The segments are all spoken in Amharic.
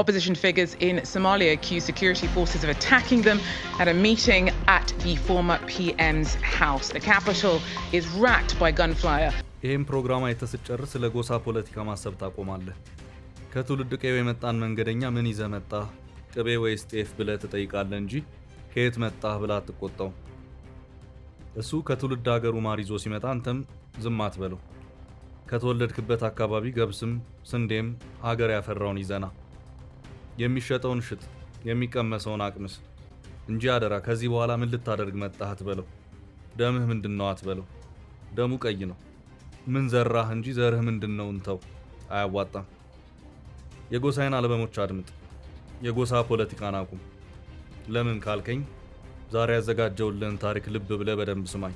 Opposition figures in Somalia accuse security forces of attacking them at a meeting at the former PM's house. The capital is racked by gunfire. ይህም ፕሮግራም አይተስጨር ስለ ጎሳ ፖለቲካ ማሰብ ታቆማለህ። ከትውልድ ቀዬው የመጣን መንገደኛ ምን ይዘህ መጣህ ቅቤ ወይስ ጤፍ ብለህ ትጠይቃለህ እንጂ ከየት መጣህ ብለህ አትቆጣው። እሱ ከትውልድ ሀገሩ ማር ይዞ ሲመጣ አንተም ዝም አትበለው። ከተወለድክበት አካባቢ ገብስም ስንዴም ሀገር ያፈራውን ይዘና የሚሸጠውን ሽጥ የሚቀመሰውን አቅምስ እንጂ አደራ ከዚህ በኋላ ምን ልታደርግ መጣህ አትበለው። ደምህ ምንድነው አትበለው። ደሙ ቀይ ነው። ምን ዘራህ እንጂ ዘርህ ምንድነው እንተው። አያዋጣም። የጎሳዬን አልበሞች አድምጥ። የጎሳ ፖለቲካን አቁም። ለምን ካልከኝ ዛሬ ያዘጋጀውልን ታሪክ ልብ ብለህ በደንብ ስማኝ።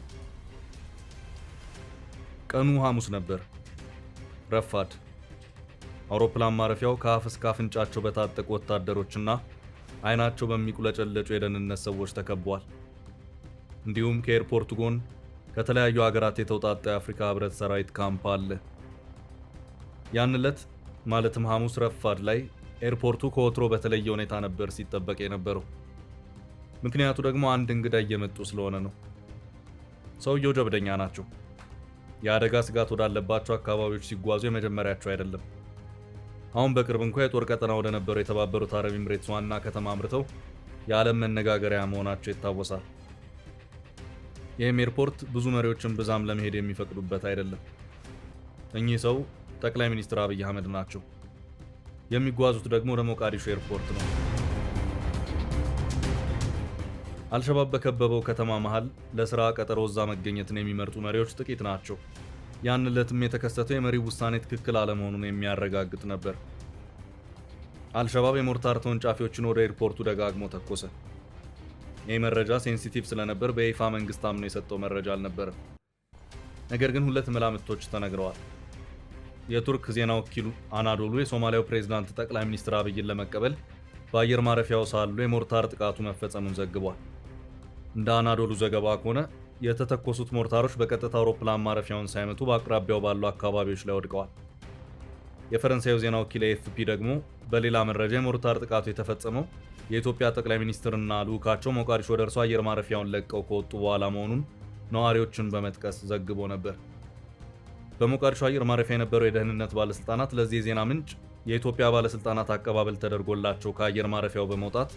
ቀኑ ሐሙስ ነበር። ረፋድ። አውሮፕላን ማረፊያው ከአፍ እስከ አፍንጫቸው በታጠቁ ወታደሮችና አይናቸው በሚቁለጨለጩ የደህንነት ሰዎች ተከቧል። እንዲሁም ከኤርፖርቱ ጎን ከተለያዩ ሀገራት የተውጣጣ የአፍሪካ ህብረት ሰራዊት ካምፕ አለ። ያን ዕለት ማለትም ሐሙስ ረፋድ ላይ ኤርፖርቱ ከወትሮ በተለየ ሁኔታ ነበር ሲጠበቅ የነበረው። ምክንያቱ ደግሞ አንድ እንግዳ እየመጡ ስለሆነ ነው። ሰውየው ጀብደኛ ናቸው። የአደጋ ስጋት ወዳለባቸው አካባቢዎች ሲጓዙ የመጀመሪያቸው አይደለም። አሁን በቅርብ እንኳን የጦር ቀጠና ወደ ነበረው የተባበሩት አረብ ኤምሬትስ ዋና ከተማ አምርተው የዓለም መነጋገሪያ መሆናቸው ይታወሳል። ይህም ኤርፖርት ብዙ መሪዎችን ብዛም ለመሄድ የሚፈቅዱበት አይደለም። እኚህ ሰው ጠቅላይ ሚኒስትር አብይ አህመድ ናቸው። የሚጓዙት ደግሞ ወደ ሞቃዲሾ ኤርፖርት ነው። አልሸባብ በከበበው ከተማ መሃል ለስራ ቀጠሮ እዛ መገኘትን የሚመርጡ መሪዎች ጥቂት ናቸው። ያን ዕለትም የተከሰተው የመሪው ውሳኔ ትክክል አለመሆኑን የሚያረጋግጥ ነበር። አልሸባብ የሞርታር ተወንጫፊዎችን ወደ ኤርፖርቱ ደጋግሞ ተኮሰ። ይህ መረጃ ሴንሲቲቭ ስለነበር በይፋ መንግስት አምኖ የሰጠው መረጃ አልነበረም። ነገር ግን ሁለት መላምቶች ተነግረዋል። የቱርክ ዜና ወኪሉ አናዶሉ የሶማሊያው ፕሬዝዳንት ጠቅላይ ሚኒስትር አብይን ለመቀበል በአየር ማረፊያው ሳሉ የሞርታር ጥቃቱ መፈጸሙን ዘግቧል። እንደ አናዶሉ ዘገባ ከሆነ የተተኮሱት ሞርታሮች በቀጥታ አውሮፕላን ማረፊያውን ሳይመቱ በአቅራቢያው ባሉ አካባቢዎች ላይ ወድቀዋል። የፈረንሳዩ ዜና ወኪል ኤኤፍፒ ደግሞ በሌላ መረጃ የሞርታር ጥቃቱ የተፈጸመው የኢትዮጵያ ጠቅላይ ሚኒስትርና ልዑካቸው ሞቃዲሾ ደርሰው አየር ማረፊያውን ለቀው ከወጡ በኋላ መሆኑን ነዋሪዎችን በመጥቀስ ዘግቦ ነበር። በሞቃዲሾ አየር ማረፊያ የነበረው የደህንነት ባለስልጣናት ለዚህ የዜና ምንጭ የኢትዮጵያ ባለስልጣናት አቀባበል ተደርጎላቸው ከአየር ማረፊያው በመውጣት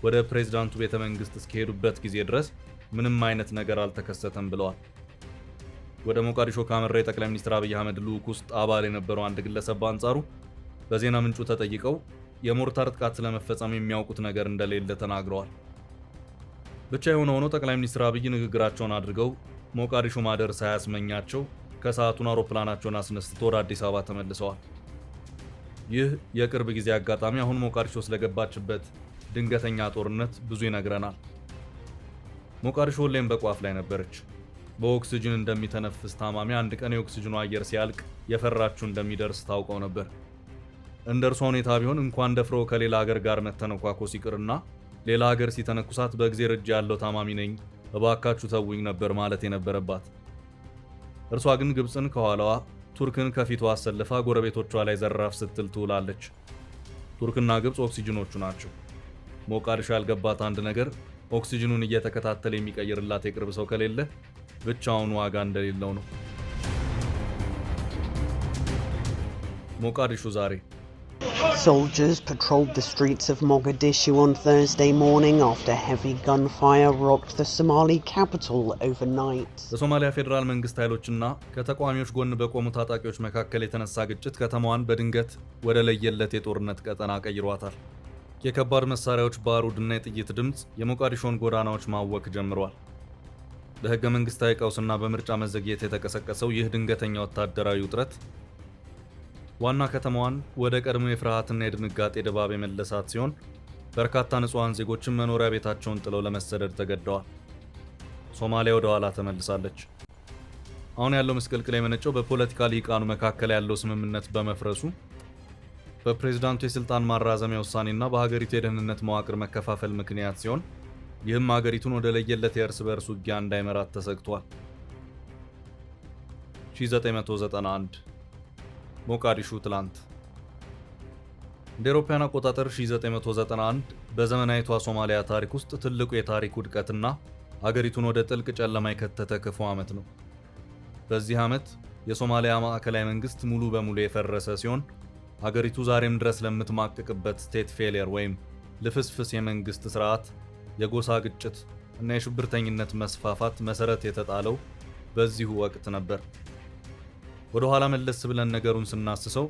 ወደ ፕሬዝዳንቱ ቤተ መንግስት እስከሄዱበት ጊዜ ድረስ ምንም አይነት ነገር አልተከሰተም ብለዋል። ወደ ሞቃዲሾ ካመራ የጠቅላይ ሚኒስትር አብይ አህመድ ልዑክ ውስጥ አባል የነበረው አንድ ግለሰብ በአንጻሩ በዜና ምንጩ ተጠይቀው የሞርታር ጥቃት ስለመፈጸሙ የሚያውቁት ነገር እንደሌለ ተናግረዋል። ብቻ የሆነ ሆኖ ጠቅላይ ሚኒስትር አብይ ንግግራቸውን አድርገው ሞቃዲሾ ማደር ሳያስመኛቸው ከሰዓቱን አውሮፕላናቸውን አስነስተው ወደ አዲስ አበባ ተመልሰዋል። ይህ የቅርብ ጊዜ አጋጣሚ አሁን ሞቃዲሾ ስለገባችበት ድንገተኛ ጦርነት ብዙ ይነግረናል። ሞቃዲሾ ሁሌም በቋፍ ላይ ነበረች። በኦክሲጅን እንደሚተነፍስ ታማሚ አንድ ቀን የኦክሲጅኑ አየር ሲያልቅ የፈራችው እንደሚደርስ ታውቀው ነበር። እንደርሷ ሁኔታ ቢሆን እንኳን ደፍሮ ከሌላ ሀገር ጋር መተነኳኮስ ይቅርና ሌላ ሀገር ሲተነኩሳት በእግዜር እጅ ያለው ታማሚ ነኝ እባካችሁ ተውኝ ነበር ማለት የነበረባት። እርሷ ግን ግብፅን ከኋላዋ ቱርክን ከፊቷ አሰልፋ ጎረቤቶቿ ላይ ዘራፍ ስትል ትውላለች። ቱርክና ግብፅ ኦክሲጅኖቹ ናቸው። ሞቃዲሾ ያልገባት አንድ ነገር ኦክሲጅኑን እየተከታተለ የሚቀይርላት የቅርብ ሰው ከሌለ ብቻውን ዋጋ እንደሌለው ነው። ሞቃዲሾ ዛሬ Soldiers patrolled the streets of Mogadishu on Thursday morning after heavy gunfire rocked the Somali capital overnight. በሶማሊያ ፌዴራል መንግስት ኃይሎችና ከተቃዋሚዎች ጎን በቆሙ ታጣቂዎች መካከል የተነሳ ግጭት ከተማዋን በድንገት ወደ ለየለት የጦርነት ቀጠና ቀይሯታል። የከባድ መሳሪያዎች ባሩድና የጥይት ድምፅ የሞቃዲሾን ጎዳናዎች ማወክ ጀምሯል። በህገ መንግስታዊ ቀውስና በምርጫ መዘግየት የተቀሰቀሰው ይህ ድንገተኛ ወታደራዊ ውጥረት ዋና ከተማዋን ወደ ቀድሞ የፍርሃትና የድንጋጤ ድባብ የመለሳት ሲሆን በርካታ ንጹሃን ዜጎችን መኖሪያ ቤታቸውን ጥለው ለመሰደድ ተገደዋል። ሶማሊያ ወደ ኋላ ተመልሳለች። አሁን ያለው ምስቅልቅል የመነጨው በፖለቲካ ሊቃኑ መካከል ያለው ስምምነት በመፍረሱ በፕሬዝዳንቱ የስልጣን ማራዘሚያ ውሳኔና በሀገሪቱ የደህንነት መዋቅር መከፋፈል ምክንያት ሲሆን ይህም ሀገሪቱን ወደ ለየለት የእርስ በርስ ውጊያ እንዳይመራት ተሰግቷል። 1991 ሞቃዲሾ ትላንት እንደ አውሮፓውያን አቆጣጠር 1991 በዘመናዊቷ ሶማሊያ ታሪክ ውስጥ ትልቁ የታሪክ ውድቀትና አገሪቱን ወደ ጥልቅ ጨለማ የከተተ ክፉ ዓመት ነው። በዚህ ዓመት የሶማሊያ ማዕከላዊ መንግስት ሙሉ በሙሉ የፈረሰ ሲሆን አገሪቱ ዛሬም ድረስ ለምትማቅቅበት ስቴት ፌሊየር ወይም ልፍስፍስ የመንግስት ስርዓት፣ የጎሳ ግጭት እና የሽብርተኝነት መስፋፋት መሰረት የተጣለው በዚሁ ወቅት ነበር። ወደ ኋላ መለስ ብለን ነገሩን ስናስሰው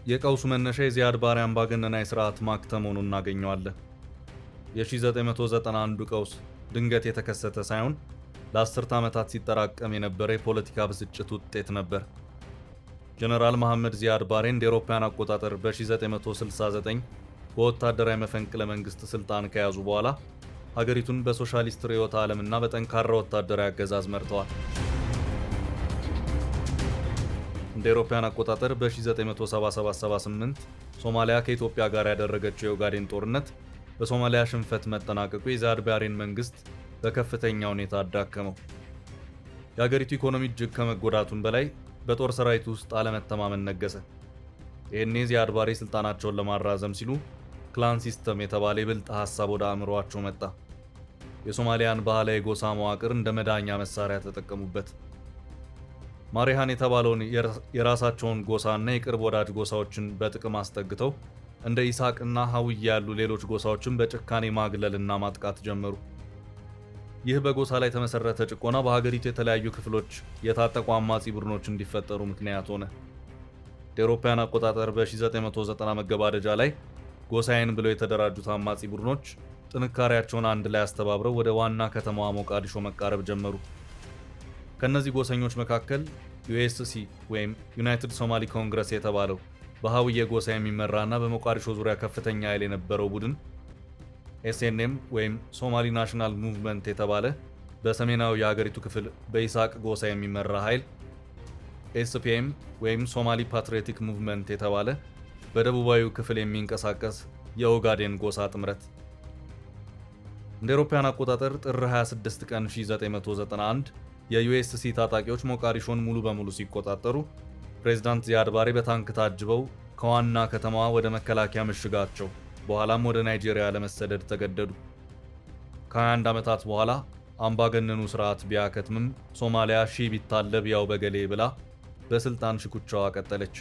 የቀውሱ መነሻ የዚያድ ባሬ አምባገነናዊ ስርዓት ማክተም ሆኖ እናገኘዋለን። የ1991 ቀውስ ድንገት የተከሰተ ሳይሆን ለአስርተ ዓመታት ሲጠራቀም የነበረ የፖለቲካ ብስጭት ውጤት ነበር። ጀነራል መሐመድ ዚያድ ባሬ እንደ አውሮፓውያን አቆጣጠር በ1969 በወታደራዊ መፈንቅለ መንግስት ስልጣን ከያዙ በኋላ ሀገሪቱን በሶሻሊስት ርዕዮተ ዓለምና በጠንካራ ወታደራዊ አገዛዝ መርተዋል። እንደ አውሮፓውያን አቆጣጠር በ1977-78 ሶማሊያ ከኢትዮጵያ ጋር ያደረገችው የኦጋዴን ጦርነት በሶማሊያ ሽንፈት መጠናቀቁ የዚያድ ባሬን መንግስት በከፍተኛ ሁኔታ አዳከመው። የሀገሪቱ ኢኮኖሚ እጅግ ከመጎዳቱም በላይ በጦር ሰራዊት ውስጥ አለመተማመን ነገሰ። ይህኔ ዚያድ ባሬ ስልጣናቸውን ለማራዘም ሲሉ ክላን ሲስተም የተባለ የብልጥ ሐሳብ ወደ አእምሮአቸው መጣ። የሶማሊያን ባህላዊ የጎሳ መዋቅር እንደ መዳኛ መሳሪያ ተጠቀሙበት። ማሪሃን የተባለውን የራሳቸውን ጎሳና የቅርብ ወዳጅ ጎሳዎችን በጥቅም አስጠግተው እንደ ኢሳቅና ሀውያ ያሉ ሌሎች ጎሳዎችን በጭካኔ ማግለልና ማጥቃት ጀመሩ። ይህ በጎሳ ላይ የተመሰረተ ጭቆና በሀገሪቱ የተለያዩ ክፍሎች የታጠቁ አማጺ ቡድኖች እንዲፈጠሩ ምክንያት ሆነ። እንደ አውሮፓውያን አቆጣጠር በ1990 መገባደጃ ላይ ጎሳዬን ብለው የተደራጁት አማጺ ቡድኖች ጥንካሬያቸውን አንድ ላይ አስተባብረው ወደ ዋና ከተማዋ ሞቃዲሾ መቃረብ ጀመሩ። ከነዚህ ጎሰኞች መካከል ዩኤስሲ ወይም ዩናይትድ ሶማሊ ኮንግረስ የተባለው በሀውየ ጎሳ የሚመራና በሞቃዲሾ ዙሪያ ከፍተኛ ኃይል የነበረው ቡድን፣ ኤስኤንኤም ወይም ሶማሊ ናሽናል ሙቭመንት የተባለ በሰሜናዊ የሀገሪቱ ክፍል በኢሳቅ ጎሳ የሚመራ ኃይል፣ ኤስፒኤም ወይም ሶማሊ ፓትሪዮቲክ ሙቭመንት የተባለ በደቡባዊ ክፍል የሚንቀሳቀስ የኦጋዴን ጎሳ ጥምረት። እንደ አውሮፓውያን አቆጣጠር ጥር 26 ቀን 1991 የዩኤስሲ ታጣቂዎች ሞቃዲሾን ሙሉ በሙሉ ሲቆጣጠሩ ፕሬዝዳንት ዚያድ ባሬ በታንክ ታጅበው ከዋና ከተማዋ ወደ መከላከያ ምሽጋቸው በኋላም ወደ ናይጄሪያ ለመሰደድ ተገደዱ። ከ21 ዓመታት በኋላ አምባገነኑ ስርዓት ቢያከትምም ሶማሊያ ሺህ ቢታለብ ያው በገሌ ብላ በስልጣን ሽኩቻዋ ቀጠለች።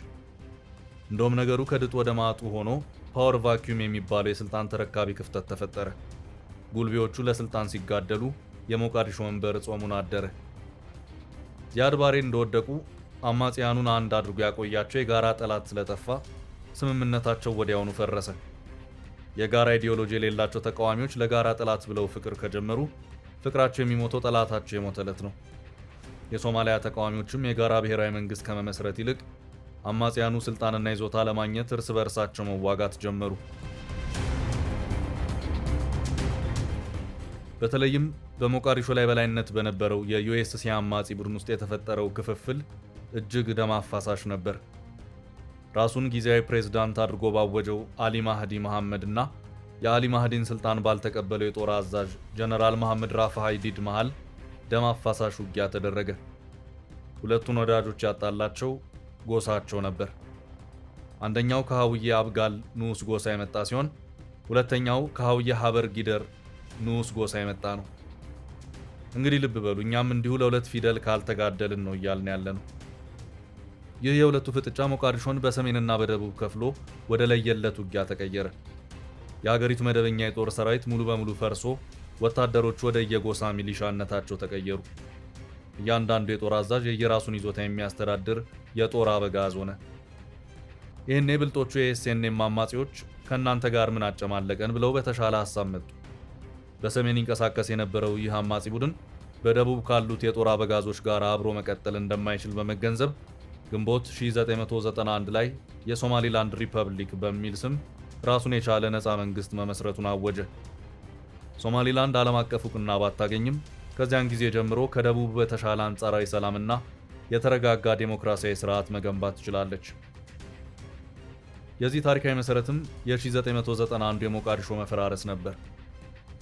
እንደውም ነገሩ ከድጥ ወደ ማጡ ሆኖ ፓወር ቫኪዩም የሚባለው የስልጣን ተረካቢ ክፍተት ተፈጠረ። ጉልቤዎቹ ለስልጣን ሲጋደሉ የሞቃዲሾ ወንበር ጾሙን አደረ። ዚያድ ባሬ እንደወደቁ አማጽያኑን አንድ አድርጎ ያቆያቸው የጋራ ጠላት ስለጠፋ ስምምነታቸው ወዲያውኑ ፈረሰ። የጋራ ኢዲዮሎጂ የሌላቸው ተቃዋሚዎች ለጋራ ጠላት ብለው ፍቅር ከጀመሩ ፍቅራቸው የሚሞተው ጠላታቸው የሞተለት ነው። የሶማሊያ ተቃዋሚዎችም የጋራ ብሔራዊ መንግስት ከመመስረት ይልቅ አማጽያኑ ስልጣንና ይዞታ ለማግኘት እርስ በርሳቸው መዋጋት ጀመሩ። በተለይም በሞቃዲሾ ላይ በላይነት በነበረው የዩኤስሲ አማጺ ቡድን ውስጥ የተፈጠረው ክፍፍል እጅግ ደም አፋሳሽ ነበር። ራሱን ጊዜያዊ ፕሬዝዳንት አድርጎ ባወጀው አሊ ማህዲ መሐመድ እና የአሊ ማህዲን ስልጣን ባልተቀበለው የጦር አዛዥ ጀነራል መሐመድ ራፋህ አይዲድ መሃል ደም አፋሳሽ ውጊያ ተደረገ። ሁለቱን ወዳጆች ያጣላቸው ጎሳቸው ነበር። አንደኛው ከሀውየ አብጋል ንዑስ ጎሳ የመጣ ሲሆን ሁለተኛው ከሀውየ ሀበር ጊደር ንዑስ ጎሳ የመጣ ነው። እንግዲህ ልብ በሉ፣ እኛም እንዲሁ ለሁለት ፊደል ካልተጋደልን ነው እያልን ያለ ነው። ይህ የሁለቱ ፍጥጫ ሞቃዲሾን በሰሜንና በደቡብ ከፍሎ ወደ ለየለት ውጊያ ተቀየረ። የሀገሪቱ መደበኛ የጦር ሰራዊት ሙሉ በሙሉ ፈርሶ ወታደሮቹ ወደ የጎሳ ሚሊሻነታቸው ተቀየሩ። እያንዳንዱ የጦር አዛዥ የየራሱን ይዞታ የሚያስተዳድር የጦር አበጋዝ ሆነ። ይህኔ ብልጦቹ የኤስኤንኤም አማጺዎች ከእናንተ ጋር ምን አጨማለቀን ብለው በተሻለ ሐሳብ መጡ። በሰሜን ይንቀሳቀስ የነበረው ይህ አማጺ ቡድን በደቡብ ካሉት የጦር አበጋዞች ጋር አብሮ መቀጠል እንደማይችል በመገንዘብ ግንቦት 1991 ላይ የሶማሊላንድ ሪፐብሊክ በሚል ስም ራሱን የቻለ ነፃ መንግስት መመስረቱን አወጀ። ሶማሊላንድ ዓለም አቀፍ እውቅና ባታገኝም ከዚያን ጊዜ ጀምሮ ከደቡብ በተሻለ አንጻራዊ ሰላምና የተረጋጋ ዴሞክራሲያዊ ስርዓት መገንባት ትችላለች። የዚህ ታሪካዊ መሰረትም የ1991 የሞቃዲሾ መፈራረስ ነበር።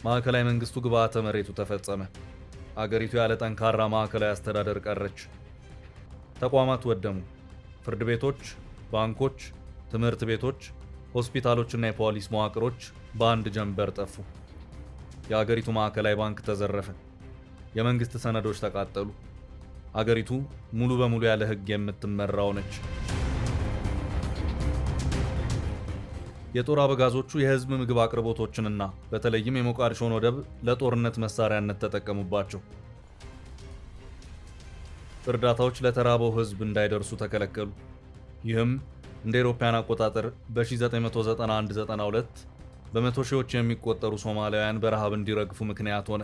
ማዕከላዊ መንግስቱ ግብዓተ መሬቱ ተፈጸመ። አገሪቱ ያለ ጠንካራ ማዕከላዊ አስተዳደር ቀረች። ተቋማት ወደሙ። ፍርድ ቤቶች፣ ባንኮች፣ ትምህርት ቤቶች፣ ሆስፒታሎችና የፖሊስ መዋቅሮች በአንድ ጀንበር ጠፉ። የአገሪቱ ማዕከላዊ ባንክ ተዘረፈ። የመንግስት ሰነዶች ተቃጠሉ። አገሪቱ ሙሉ በሙሉ ያለ ሕግ የምትመራ ሆነች። የጦር አበጋዞቹ የህዝብ ምግብ አቅርቦቶችንና በተለይም የሞቃዲሾን ወደብ ለጦርነት መሳሪያነት ተጠቀሙባቸው። እርዳታዎች ለተራበው ህዝብ እንዳይደርሱ ተከለከሉ። ይህም እንደ አውሮፓውያን አቆጣጠር በ1991-92 በመቶ ሺዎች የሚቆጠሩ ሶማሊያውያን በረሃብ እንዲረግፉ ምክንያት ሆነ።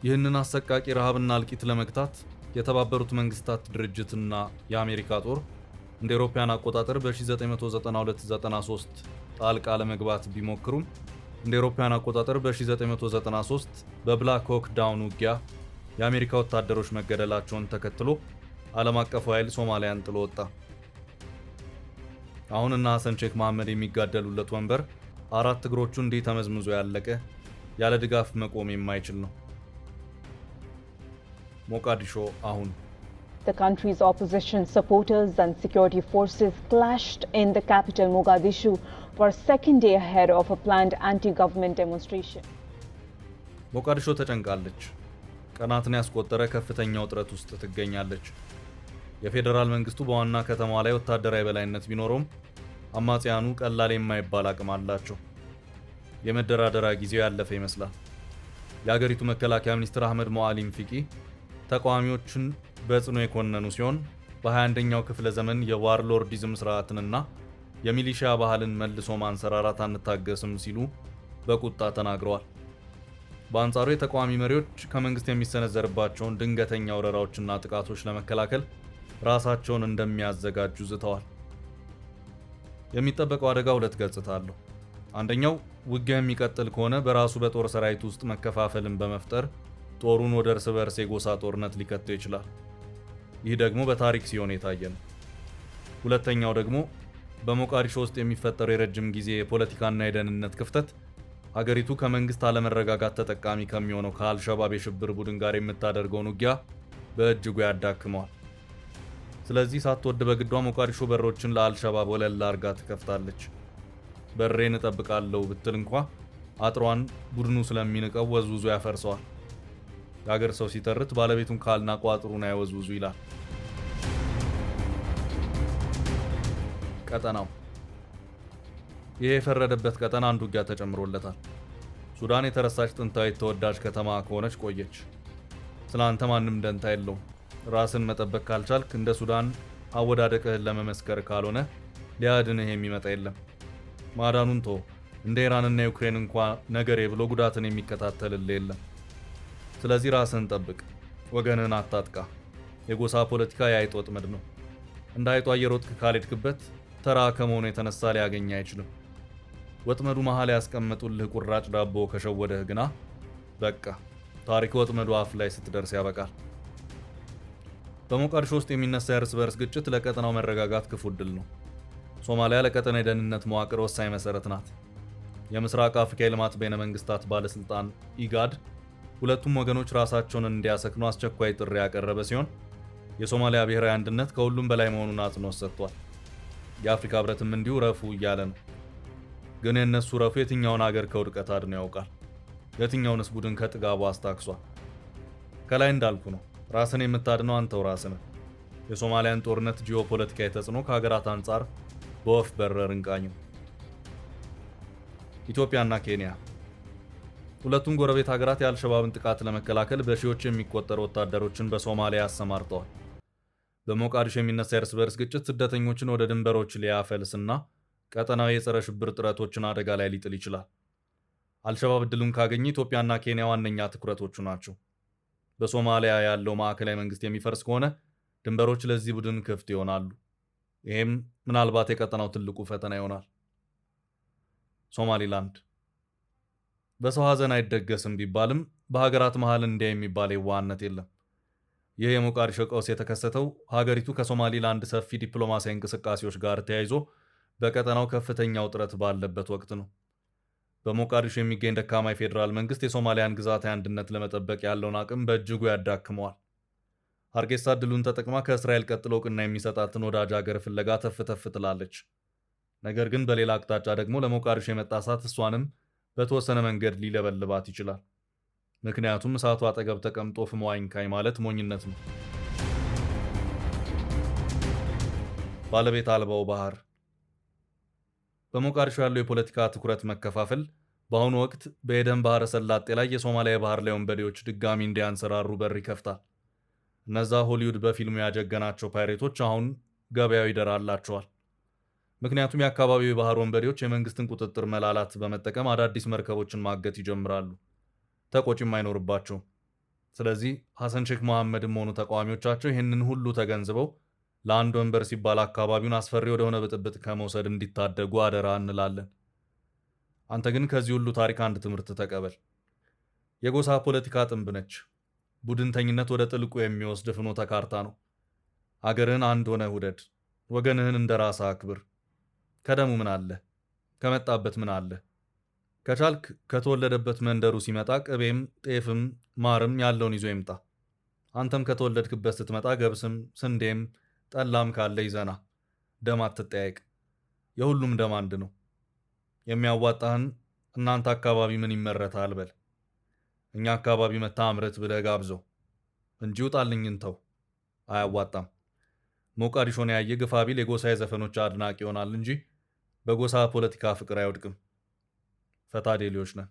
ይህንን አሰቃቂ ረሃብና እልቂት ለመግታት የተባበሩት መንግስታት ድርጅትና የአሜሪካ ጦር እንደ አውሮፓውያን አቆጣጠር በ1992-93 ጣልቃ ለመግባት ቢሞክሩም እንደ አውሮፓውያን አቆጣጠር በ1993 በብላክ ሆክ ዳውን ውጊያ የአሜሪካ ወታደሮች መገደላቸውን ተከትሎ ዓለም አቀፉ ኃይል ሶማሊያን ጥሎ ወጣ። አሁንና ሐሰን ሼክ መሐመድ የሚጋደሉለት ወንበር አራት እግሮቹ እንዲህ ተመዝምዞ ያለቀ ያለ ድጋፍ መቆም የማይችል ነው። ሞቃዲሾ አሁን The country's opposition supporters and security forces clashed in the capital Mogadishu for a second day ahead of a planned anti-government demonstration. ሞቃዲሾ ተጨንቃለች። ቀናትን ያስቆጠረ ከፍተኛ ውጥረት ውስጥ ትገኛለች። የፌዴራል መንግስቱ በዋና ከተማዋ ላይ ወታደራዊ በላይነት ቢኖረውም አማጽያኑ ቀላል የማይባል አቅም አላቸው። የመደራደሪያ ጊዜው ያለፈ ይመስላል። የአገሪቱ መከላከያ ሚኒስትር አህመድ ሞአሊም ፊቂ ተቃዋሚዎችን በጽኑ የኮነኑ ሲሆን በ21ኛው ክፍለ ዘመን የዋርሎርዲዝም ስርዓትንና የሚሊሺያ ባህልን መልሶ ማንሰራራት አንታገስም ሲሉ በቁጣ ተናግረዋል። በአንጻሩ የተቃዋሚ መሪዎች ከመንግስት የሚሰነዘርባቸውን ድንገተኛ ወረራዎችና ጥቃቶች ለመከላከል ራሳቸውን እንደሚያዘጋጁ ዝተዋል። የሚጠበቀው አደጋ ሁለት ገጽታ አለው። አንደኛው ውጊያ የሚቀጥል ከሆነ በራሱ በጦር ሰራዊት ውስጥ መከፋፈልን በመፍጠር ጦሩን ወደ እርስ በርስ የጎሳ ጦርነት ሊከተው ይችላል። ይህ ደግሞ በታሪክ ሲሆን የታየ ነው። ሁለተኛው ደግሞ በሞቃዲሾ ውስጥ የሚፈጠረው የረጅም ጊዜ የፖለቲካና የደህንነት ክፍተት ሀገሪቱ ከመንግስት አለመረጋጋት ተጠቃሚ ከሚሆነው ከአልሸባብ የሽብር ቡድን ጋር የምታደርገውን ውጊያ በእጅጉ ያዳክመዋል። ስለዚህ ሳትወድ በግዷ ሞቃዲሾ በሮችን ለአልሸባብ ወለል አርጋ ትከፍታለች። በሬን እጠብቃለሁ ብትል እንኳ አጥሯን ቡድኑ ስለሚንቀው ወዝውዙ ያፈርሰዋል። የአገር ሰው ሲተርት ባለቤቱን ካልናቁ አጥሩን አይወዝውዙ ይላል። ቀጠናው ይህ የፈረደበት ቀጠና አንድ ውጊያ ተጨምሮለታል። ሱዳን የተረሳች ጥንታዊ ተወዳጅ ከተማ ከሆነች ቆየች። ስላንተ ማንም ደንታ የለውም። ራስን መጠበቅ ካልቻልክ እንደ ሱዳን አወዳደቅህን ለመመስከር ካልሆነ ሊያድንህ የሚመጣ የለም። ማዳኑን ቶ እንደ ኢራንና ዩክሬን እንኳ ነገሬ ብሎ ጉዳትን የሚከታተልልህ የለም። ስለዚህ ራስን ጠብቅ፣ ወገንን አታጥቃ። የጎሳ ፖለቲካ የአይጥ ወጥመድ ነው። እንደ አይጧ እየሮጥክ ካልሄድክበት ተራ ከመሆኑ የተነሳ ሊያገኝ አይችልም። ወጥመዱ መሃል ያስቀመጡልህ ቁራጭ ዳቦ ከሸወደህ ግና በቃ ታሪክ ወጥመዱ አፍ ላይ ስትደርስ ያበቃል። በሞቃዲሾ ውስጥ የሚነሳ የእርስ በርስ ግጭት ለቀጠናው መረጋጋት ክፉ ዕድል ነው። ሶማሊያ ለቀጠና የደህንነት መዋቅር ወሳኝ መሰረት ናት። የምስራቅ አፍሪካ የልማት በይነ መንግስታት ባለስልጣን ኢጋድ ሁለቱም ወገኖች ራሳቸውን እንዲያሰክኑ አስቸኳይ ጥሪ ያቀረበ ሲሆን የሶማሊያ ብሔራዊ አንድነት ከሁሉም በላይ መሆኑን አጽንኦት ሰጥቷል። የአፍሪካ ህብረትም እንዲሁ ረፉ እያለ ነው። ግን የእነሱ ረፉ የትኛውን ሀገር ከውድቀት አድኖ ያውቃል? የትኛውንስ ቡድን ከጥጋቡ አስታክሷል? ከላይ እንዳልኩ ነው፣ ራስን የምታድነው አንተው ራስህ ነህ። የሶማሊያን ጦርነት ጂኦፖለቲካዊ ተጽዕኖ ከሀገራት አንጻር በወፍ በረር እንቃኝም። ኢትዮጵያና ኬንያ ሁለቱም ጎረቤት ሀገራት የአልሸባብን ጥቃት ለመከላከል በሺዎች የሚቆጠሩ ወታደሮችን በሶማሊያ አሰማርተዋል። በሞቃዲሾ የሚነሳ የእርስ በርስ ግጭት ስደተኞችን ወደ ድንበሮች ሊያፈልስና ቀጠናዊ የጸረ ሽብር ጥረቶችን አደጋ ላይ ሊጥል ይችላል። አልሸባብ እድሉን ካገኘ ኢትዮጵያና ኬንያ ዋነኛ ትኩረቶቹ ናቸው። በሶማሊያ ያለው ማዕከላዊ መንግስት የሚፈርስ ከሆነ ድንበሮች ለዚህ ቡድን ክፍት ይሆናሉ። ይህም ምናልባት የቀጠናው ትልቁ ፈተና ይሆናል። ሶማሊላንድ በሰው ሀዘን አይደገስም ቢባልም በሀገራት መሃል እንዲያ የሚባል የዋህነት የለም። ይህ የሞቃዲሾ ቀውስ የተከሰተው ሀገሪቱ ከሶማሊላንድ ሰፊ ዲፕሎማሲያዊ እንቅስቃሴዎች ጋር ተያይዞ በቀጠናው ከፍተኛ ውጥረት ባለበት ወቅት ነው። በሞቃዲሾ የሚገኝ ደካማ የፌዴራል መንግስት የሶማሊያን ግዛታዊ አንድነት ለመጠበቅ ያለውን አቅም በእጅጉ ያዳክመዋል። ሀርጌሳ እድሉን ተጠቅማ ከእስራኤል ቀጥሎ እውቅና የሚሰጣትን ወዳጅ ሀገር ፍለጋ ተፍተፍ ትላለች። ነገር ግን በሌላ አቅጣጫ ደግሞ ለሞቃዲሾ የመጣ እሳት እሷንም በተወሰነ መንገድ ሊለበልባት ይችላል። ምክንያቱም እሳቱ አጠገብ ተቀምጦ ፍሞ አይንካኝ ማለት ሞኝነት ነው። ባለቤት አልባው ባህር። በሞቃዲሾ ያለው የፖለቲካ ትኩረት መከፋፈል በአሁኑ ወቅት በኤደን ባህረ ሰላጤ ላይ የሶማሊያ የባህር ላይ ወንበዴዎች ድጋሚ እንዲያንሰራሩ በር ይከፍታል። እነዛ ሆሊውድ በፊልሙ ያጀገናቸው ፓይሬቶች አሁን ገበያው ይደራላቸዋል። ምክንያቱም የአካባቢው የባህር ወንበዴዎች የመንግስትን ቁጥጥር መላላት በመጠቀም አዳዲስ መርከቦችን ማገት ይጀምራሉ። ተቆጪም አይኖርባቸውም። ስለዚህ ሐሰን ሼክ መሐመድም ሆኑ ተቃዋሚዎቻቸው ይህንን ሁሉ ተገንዝበው ለአንድ ወንበር ሲባል አካባቢውን አስፈሪ ወደሆነ ብጥብጥ ከመውሰድ እንዲታደጉ አደራ እንላለን። አንተ ግን ከዚህ ሁሉ ታሪክ አንድ ትምህርት ተቀበል። የጎሳ ፖለቲካ ጥንብ ነች። ቡድንተኝነት ወደ ጥልቁ የሚወስድ ፍኖተ ካርታ ነው። አገርህን አንድ ሆነህ ውደድ። ወገንህን እንደ ራስህ አክብር። ከደሙ ምን አለ? ከመጣበት ምን አለ? ከቻልክ ከተወለደበት መንደሩ ሲመጣ ቅቤም ጤፍም ማርም ያለውን ይዞ ይምጣ። አንተም ከተወለድክበት ስትመጣ ገብስም ስንዴም ጠላም ካለ ይዘና። ደም አትጠያይቅ። የሁሉም ደም አንድ ነው። የሚያዋጣህን እናንተ አካባቢ ምን ይመረታል በል። እኛ አካባቢ መታ አምርት ብለህ ጋብዘው እንጂ ውጣልኝን ተው። አያዋጣም። ሞቃዲሾን ያየ ግፋ ቢል የጎሳ የዘፈኖች አድናቂ ይሆናል እንጂ በጎሳ ፖለቲካ ፍቅር አይወድቅም። ፈታ ዴሊዎች ነን።